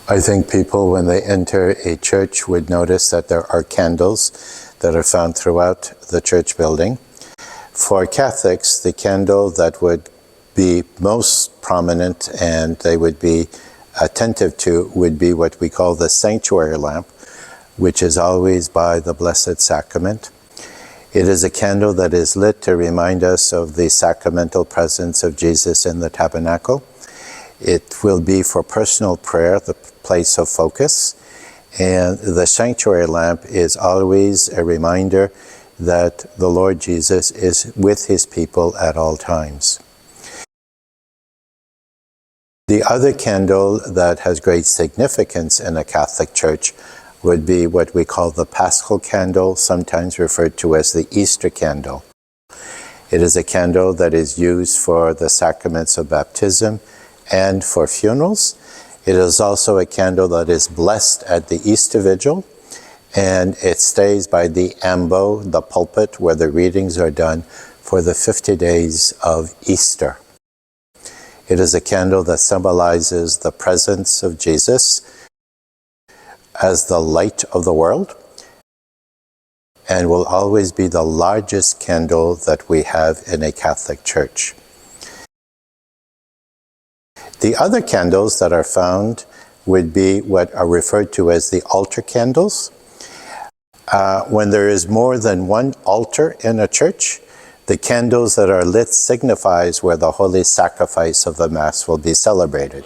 I think people, when they enter a church, would notice that there are candles that are found throughout the church building. For Catholics, the candle that would be most prominent and they would be attentive to would be what we call the sanctuary lamp, which is always by the Blessed Sacrament. It is a candle that is lit to remind us of the sacramental presence of Jesus in the tabernacle. It will be for personal prayer, the place of focus. And the sanctuary lamp is always a reminder that the Lord Jesus is with his people at all times. The other candle that has great significance in a Catholic Church would be what we call the Paschal candle, sometimes referred to as the Easter candle. It is a candle that is used for the sacraments of baptism and for funerals. It is also a candle that is blessed at the Easter Vigil, and it stays by the ambo, the pulpit, where the readings are done for the 50 days of Easter. It is a candle that symbolizes the presence of Jesus as the light of the world, and will always be the largest candle that we have in a Catholic Church. The other candles that are found would be what are referred to as the altar candles. When there is more than one altar in a church, the candles that are lit signifies where the holy sacrifice of the Mass will be celebrated.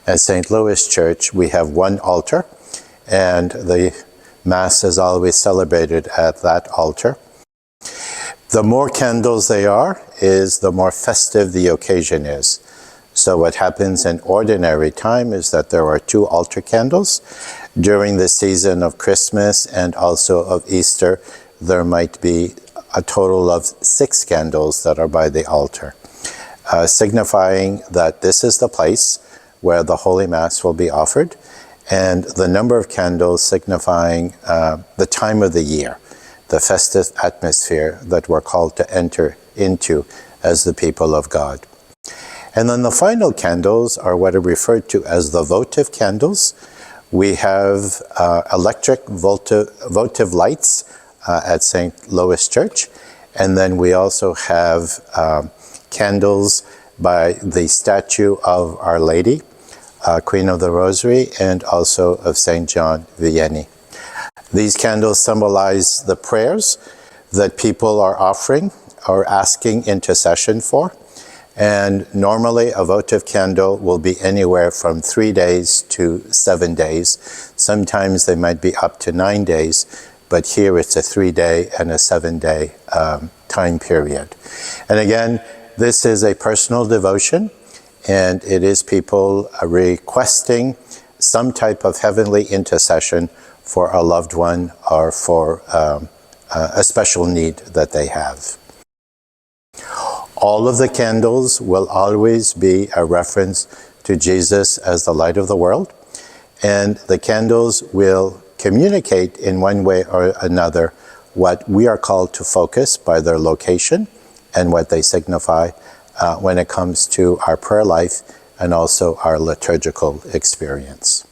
At St. Louis Church, we have one altar, and the Mass is always celebrated at that altar. The more candles they are, the more festive the occasion is. So what happens in ordinary time is that there are 2 altar candles. During the season of Christmas and also of Easter, there might be a total of 6 candles that are by the altar, signifying that this is the place where the Holy Mass will be offered, and the number of candles signifying the time of the year, the festive atmosphere that we're called to enter into as the people of God. And then the final candles are what are referred to as the votive candles. We have electric votive lights at St. Louis Church, and then we also have candles by the statue of Our Lady, Queen of the Rosary, and also of St. John Vianney. These candles symbolize the prayers that people are offering or asking intercession for. And normally a votive candle will be anywhere from 3 days to 7 days. Sometimes they might be up to 9 days, but here it's a 3-day and a 7-day time period. And again, this is a personal devotion, and it is people requesting some type of heavenly intercession for a loved one or for a special need that they have. All of the candles will always be a reference to Jesus as the light of the world, and the candles will communicate in one way or another what we are called to focus by their location and what they signify when it comes to our prayer life and also our liturgical experience.